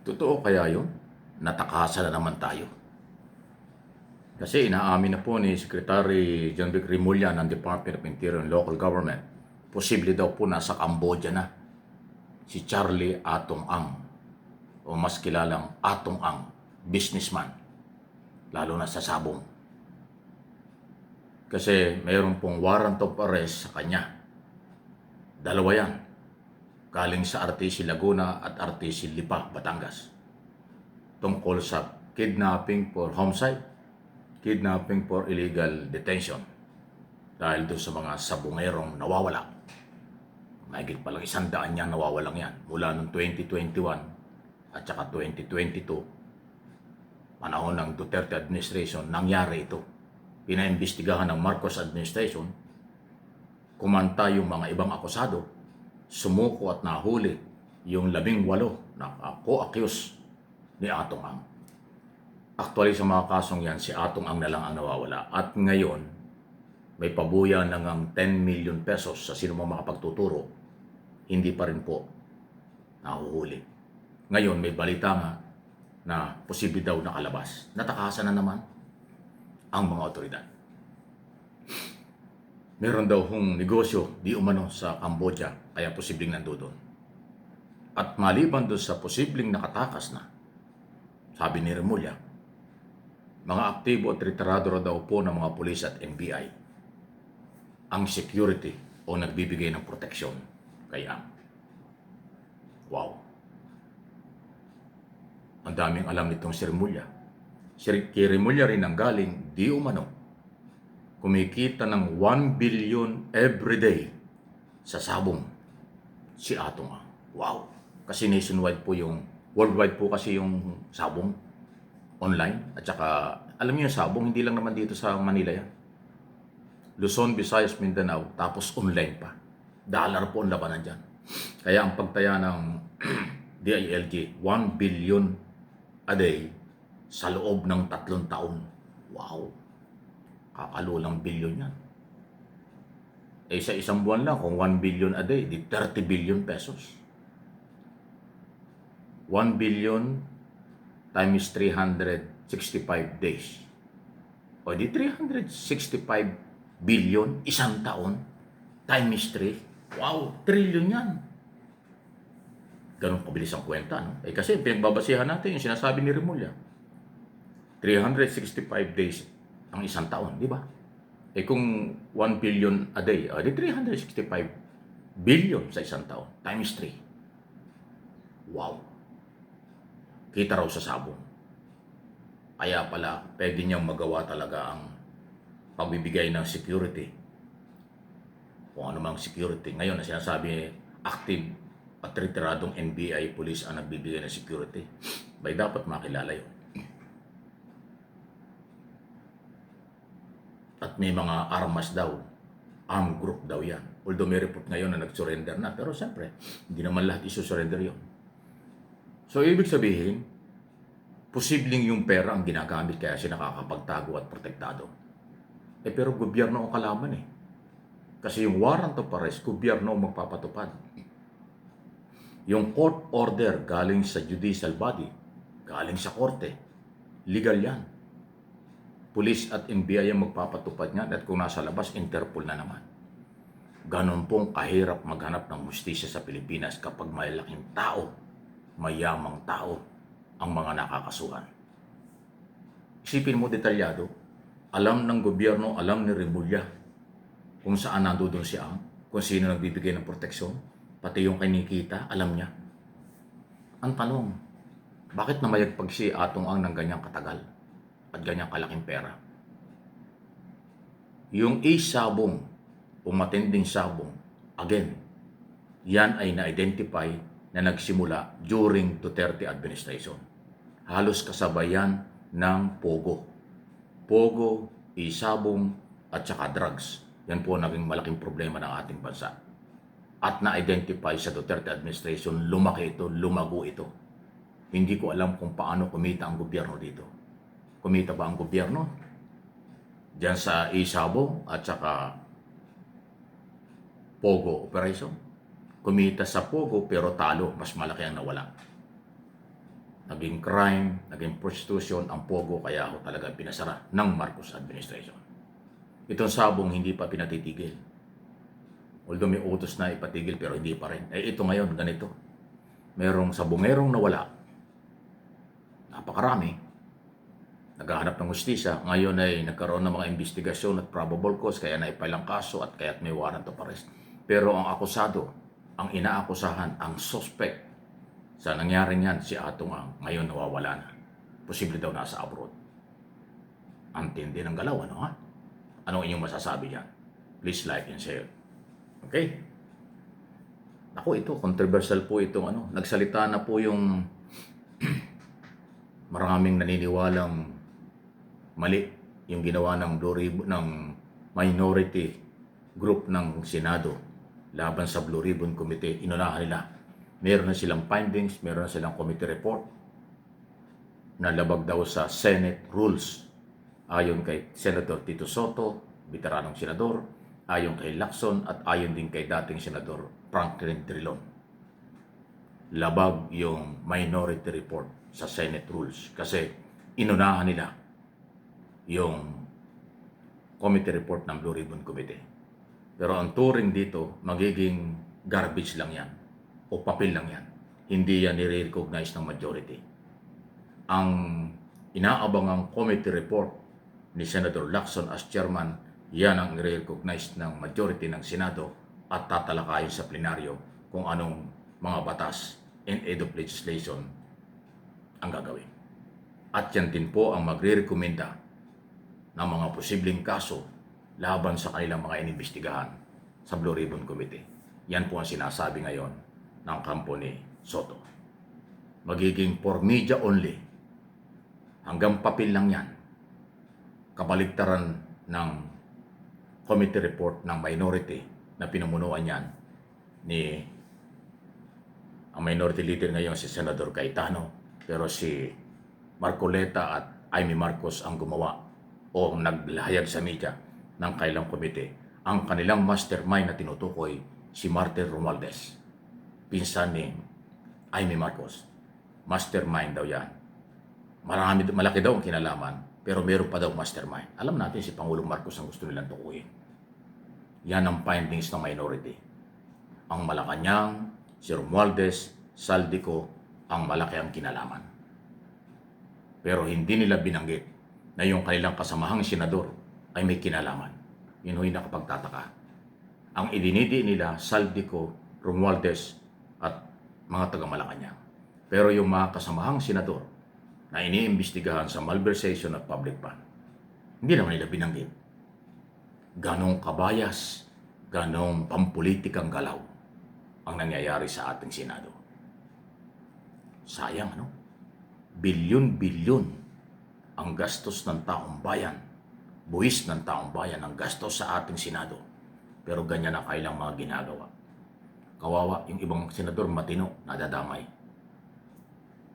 Totoo kaya yun? Natakasan na naman tayo. Kasi inaamin na po ni Secretary John Vic Rimulya ng Department of Interior and Local Government, posible daw po nasa Cambodia na si Charlie Atong Ang, o mas kilalang Atong Ang, businessman, lalo na sa Sabong. Kasi mayroon pong warrant of arrest sa kanya. Dalawa yan. Galing sa RTC Laguna at RTC Lipa, Batangas. Tungkol sa kidnapping for homicide, kidnapping for illegal detention. Dahil doon sa mga sabongerong nawawala. Mahigit palang 100 niyang nawawalang yan. Mula noong 2021 at saka 2022, panahon ng Duterte administration, nangyari ito. Pinaimbestigahan ng Marcos administration, kumanta yung mga ibang akusado, sumuko at nahuli yung 18 na co-accused ni Atong Ang. Actually, sa mga kasong yan, si Atong Ang na lang ang nawawala. At ngayon, may pabuya ng 10 million pesos sa sino mang makapagtuturo. Hindi pa rin po nahuhuli. Ngayon, may balita nga na posible daw nakalabas. Natakasan na naman ang mga otoridad. Meron daw hong negosyo di umano sa Cambodia, kaya posibleng nandoon. At maliban doon sa posibleng nakatakas na, sabi ni Remulla, mga aktibo at retirado daw po ng mga pulis at NBI ang security o nagbibigay ng proteksyon kay Ang. Wow! Ang daming alam nitong si Remulla. Kay Remulla rin ang galing di umano kumikita ng 1 billion everyday sa Sabong si Atong Ang. Wow! Kasi nationwide po yung, worldwide po kasi yung Sabong online. At saka, alam niyo yung Sabong, hindi lang naman dito sa Manila yan. Luzon, Visayas, Mindanao, tapos online pa. Dollar po ang labanan dyan. Kaya ang pagtaya ng DILG, 1 billion a day sa loob ng 3 taon. Wow! Kakalulang bilyon yan. Eh sa isang buwan lang, kung 1 billion a day, di 30 billion pesos. 1 billion times 365 days. O di 365 billion, isang taon, times 3. Wow, trillion yan. Ganun kabilis ang kwenta, no? Eh kasi pinagbabasihan natin yung sinasabi ni Remulla. 365 days ang isang taon, di ba? Eh kung 1 billion a day, di 365 billion sa isang taon, times 3. Wow! Kita raw sa Sabong. Kaya pala, pwede niyang magawa talaga ang pagbibigay ng security. Kung ano mang security. Ngayon, na sinasabi, active at retiradong NBI police ang nagbibigay ng security. Bay dapat makilala yun. At may mga armas daw, armed group daw yan. Although may report ngayon na nag-surrender na, pero siyempre, hindi naman lahat isu-surrender yun. So, ibig sabihin, posibleng yung pera ang ginagamit kaya siya nakakapagtago at protektado. Eh, pero gobyerno ang kalaman eh. Kasi yung warrant of arrest, gobyerno ang magpapatupad. Yung court order galing sa judicial body, galing sa korte, legal yan. Police at NBI ang magpapatupad niyan at kung nasa labas, Interpol na naman. Ganon pong kahirap maghanap ng hustisya sa Pilipinas kapag may laking tao, mayamang tao ang mga nakakasuhan. Isipin mo detalyado, alam ng gobyerno, alam ni Remulla kung saan nandoon si Ang, kung sino nagbibigay ng proteksyon, pati yung kinikita, alam niya. Ang tanong, bakit namayagpag si Atong Ang ng ganyang katagal at ganyang kalaking pera? Yung Sabong, o matinding sabong, again, yan ay na-identify na nagsimula during Duterte administration. Halos kasabayan ng Pogo. Pogo, Sabong, at saka drugs. Yan po naging malaking problema ng ating bansa. At na-identify sa Duterte administration, lumaki ito, lumago ito. Hindi ko alam kung paano kumita ang gobyerno dito. Kumita ba ang gobyerno diyan sa Sabong at saka Pogo operation? Kumita sa Pogo pero talo, mas malaki ang nawala. naging crime, naging prostitution, ang pogo, kaya ako talaga pinasara ng Marcos administration. Itong sabong hindi pa pinatitigil. Although may utos na ipatigil pero hindi pa rin. Ito ngayon, ganito. Merong sabongerong nawala. Napakarami. Naghahanap ng hustisya. Ngayon ay nagkaroon ng mga investigasyon at probable cause, kaya naipile ang kaso at kaya't may warrant of arrest. Pero ang akusado, ang inaakusahan, ang suspect sa nangyaring yan, si Atong Ang, ngayon nawawala na. Posible daw nasa abroad. Ang tindi ng galaw, ano ha? Anong inyong masasabi dyan? Please like and share. Okay? Ako, ito, controversial po itong ano. Nagsalita na po yung maraming naniniwalang mali yung ginawa ng minority group ng Senado laban sa Blue Ribbon Committee. Inunahan nila. Meron na silang findings, meron na silang committee report na labag daw sa Senate rules. Ayon kay Senator Tito Soto, veteranong senador, ayon kay Lacson at ayon din kay dating Senador Franklin Drilon. Labag yung minority report sa Senate rules kasi inunahan nila yung committee report ng Blue Ribbon Committee. Pero ang turing dito, magiging garbage lang yan o papel lang yan. Hindi yan nire-recognize ng majority. Ang inaabangang committee report ni Senator Lacson as chairman, yan ang nire-recognize ng majority ng Senado at tatalakayin sa plenaryo kung anong mga batas and aid of legislation ang gagawin. At yan din po ang magre-rekomenda ng mga posibleng kaso laban sa kanilang mga inimbestigahan sa Blue Ribbon Committee. Yan po ang sinasabi ngayon ng kampo ni Soto. Magiging for media only. Hanggang papel lang yan. Kabaligtaran ng committee report ng minority na pinamunuan yan ni ang minority leader ngayon si Senador Cayetano, pero si Marcoleta at Amy Marcos ang gumawa o naglahayag sa media ng kailang komite. Ang kanilang mastermind na tinutukoy si Martin Romualdez, pinsan ni Amy Marcos. Mastermind daw yan. Malaki daw ang kinalaman, pero meron pa daw mastermind. Alam natin si Pangulong Marcos ang gusto nilang tukuyin. Yan ang findings ng minority. Ang Malacanang, si Romualdez, Saldico, ang malaki ang kinalaman. Pero hindi nila binanggit na yung kanilang kasamahang senador ay may kinalaman. Yun ho'y nakapagtataka. Ang idinidi nila, Saldico, Romualdez at mga taga-Malacanang. Pero yung mga kasamahang senador na iniimbestigahan sa malversation at public fund, hindi naman nila binanggit. Ganong kabayas, ganong pampulitikang galaw ang nangyayari sa ating Senado. Sayang, no? Bilyon-bilyon ang gastos ng taong bayan, buwis ng taong bayan ang gastos sa ating Senado. Pero ganyan na kailang mga ginagawa. Kawawa yung ibang senador matino, nadadamay.